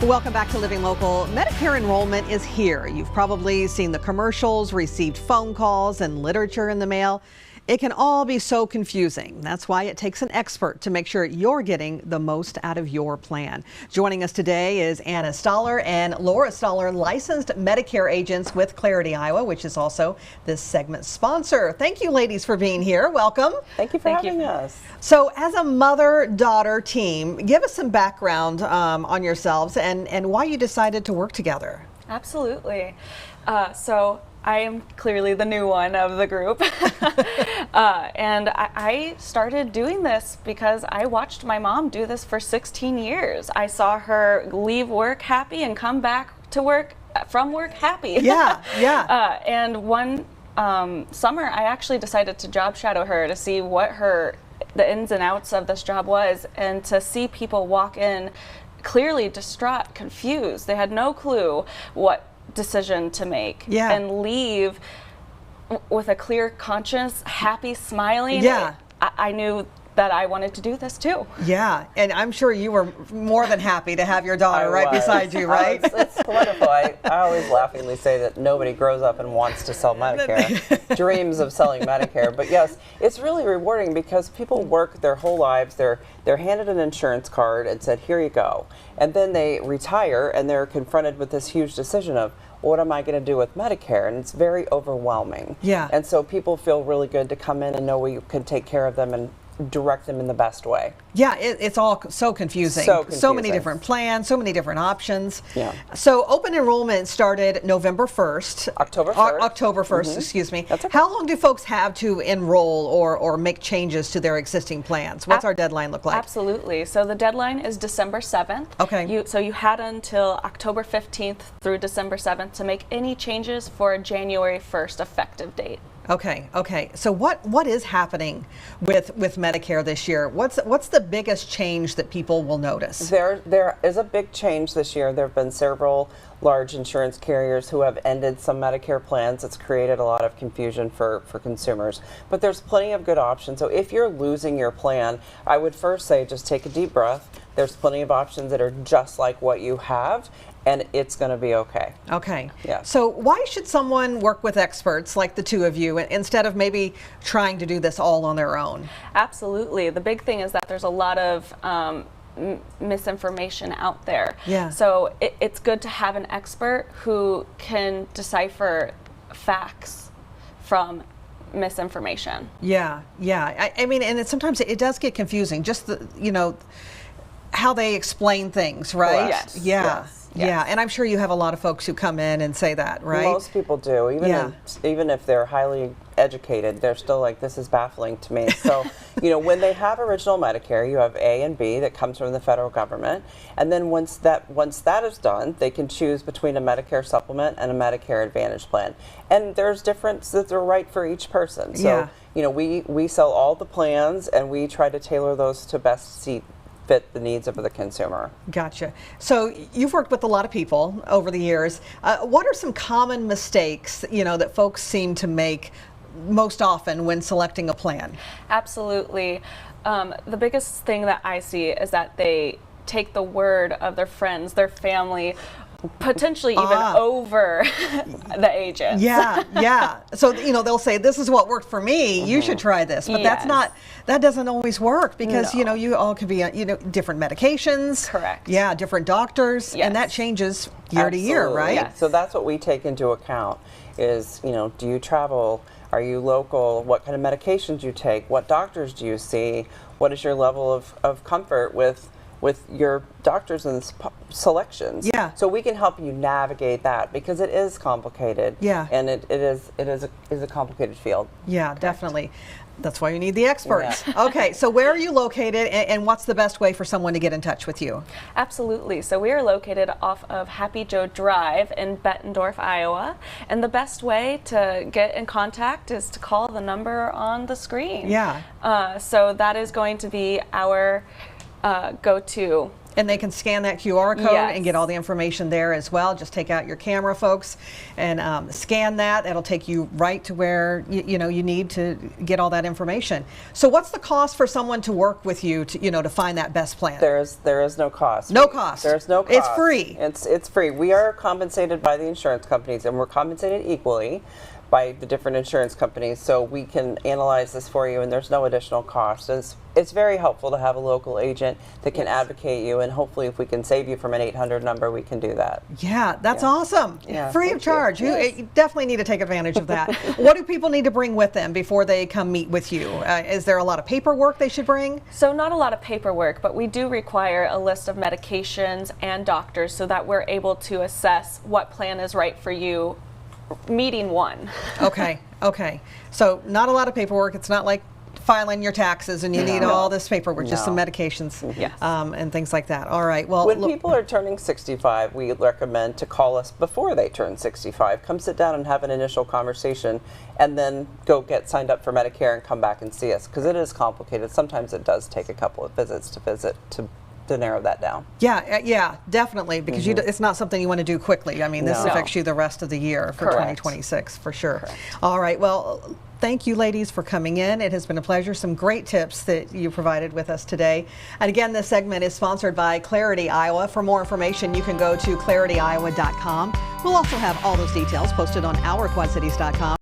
Welcome back to Living Local. Medicare enrollment is here. You've probably seen the commercials, received phone calls, and literature in the mail. It can all be so confusing. That's why it takes an expert to make sure you're getting the most out of your plan. Joining us today is Anna Stahler and Laura Stahler, licensed Medicare agents with Clarity, Iowa, which is also this segment's sponsor. Thank you, ladies, for being here. Welcome. Thank you for having us. So as a mother-daughter team, give us some background on yourselves and why you decided to work together. Absolutely. So I am clearly the new one of the group. And I started doing this because I watched my mom do this for 16 years. I saw her leave work happy and come back to work from work happy. Yeah, yeah. And one summer, I actually decided to job shadow her to see what the ins and outs of this job was, and to see people walk in clearly distraught, confused. They had no clue what decision to make, and leave with a clear conscience, happy, smiling. Yeah. I knew that I wanted to do this too. Yeah, and I'm sure you were more than happy to have your daughter right beside you, right? It's wonderful. I always laughingly say that nobody grows up and wants to sell Medicare, dreams of selling Medicare. But yes, it's really rewarding because people work their whole lives. They're handed an insurance card and said, here you go. And then they retire and they're confronted with this huge decision of, what am I going to do with Medicare? And it's very overwhelming. Yeah. And so people feel really good to come in and know we can take care of them and direct them in the best way. Yeah, it's all so confusing. So many different plans, so many different options. Yeah. So open enrollment started November 1st. October 1st. October 1st, excuse me. That's okay. How long do folks have to enroll or make changes to their existing plans? What's our deadline look like? Absolutely. So the deadline is December 7th. Okay. So you had until October 15th through December 7th to make any changes for a January 1st effective date. Okay, okay. So what is happening with Medicare this year? What's the biggest change that people will notice? There is a big change this year. There have been several large insurance carriers who have ended some Medicare plans. It's created a lot of confusion for consumers. But there's plenty of good options. So if you're losing your plan, I would first say just take a deep breath. There's plenty of options that are just like what you have, and it's going to be okay. Okay. Yeah. So why should someone work with experts like the two of you instead of maybe trying to do this all on their own? Absolutely. The big thing is that there's a lot of misinformation out there. Yeah. So it's good to have an expert who can decipher facts from misinformation. Yeah, yeah. I mean, and sometimes it does get confusing. Just how they explain things, right? Yes. Yeah. Yes. Yeah, and I'm sure you have a lot of folks who come in and say that, right? Most people do. Even if they're highly educated, they're still like, this is baffling to me. So, when they have original Medicare, you have A and B that comes from the federal government. And then once that is done, they can choose between a Medicare supplement and a Medicare Advantage plan. And there's differences that are right for each person. So, we sell all the plans and we try to tailor those to best fit the needs of the consumer. Gotcha. So you've worked with a lot of people over the years. What are some common mistakes, that folks seem to make most often when selecting a plan? Absolutely. The biggest thing that I see is that they take the word of their friends, their family, potentially even over the agents. Yeah, yeah. So, they'll say, this is what worked for me, you should try this. But that doesn't always work because, you all could be, different medications. Correct. Yeah, different doctors. Yes. And that changes year to year, right? Yes. So that's what we take into account is, do you travel? Are you local? What kind of medications do you take? What doctors do you see? What is your level of comfort with your doctors and selections? Yeah. So we can help you navigate that because it is complicated. Yeah. And it is a complicated field. Yeah, definitely. That's why you need the experts. Yeah. Okay, so where are you located and what's the best way for someone to get in touch with you? Absolutely. So we are located off of Happy Joe Drive in Bettendorf, Iowa. And the best way to get in contact is to call the number on the screen. Yeah. So that is going to be our go-to And they can scan that QR code Yes. and get all the information there as well. Just take out your camera, folks, and scan that. That'll take you right to where you need to get all that information. So what's the cost for someone to work with you to find that best plan? There is no cost. No cost. There's no cost. It's free. It's free. We are compensated by the insurance companies, and we're compensated equally by the different insurance companies, so we can analyze this for you, and there's no additional cost. It's very helpful to have a local agent that can advocate you, and hopefully if we can save you from an 800 number, we can do that. Yeah, that's awesome. Yeah, Free thank of charge. you. Yes. You definitely need to take advantage of that. What do people need to bring with them before they come meet with you? Is there a lot of paperwork they should bring? So not a lot of paperwork, but we do require a list of medications and doctors so that we're able to assess what plan is right for you, meeting one. Okay. So not a lot of paperwork. It's not like filing your taxes and you need all this paperwork, just some medications and things like that. All right. Well, when people are turning 65, we recommend to call us before they turn 65. Come sit down and have an initial conversation, and then go get signed up for Medicare and come back and see us, because it is complicated. Sometimes it does take a couple of visits to narrow that down. Yeah, definitely, because it's not something you want to do quickly. I mean, this No. affects you the rest of the year for Correct. 2026, for sure. All right, well, thank you, ladies, for coming in. It has been a pleasure. Some great tips that you provided with us today. And again, this segment is sponsored by Clarity Iowa. For more information, you can go to clarityiowa.com. We'll also have all those details posted on ourquadcities.com.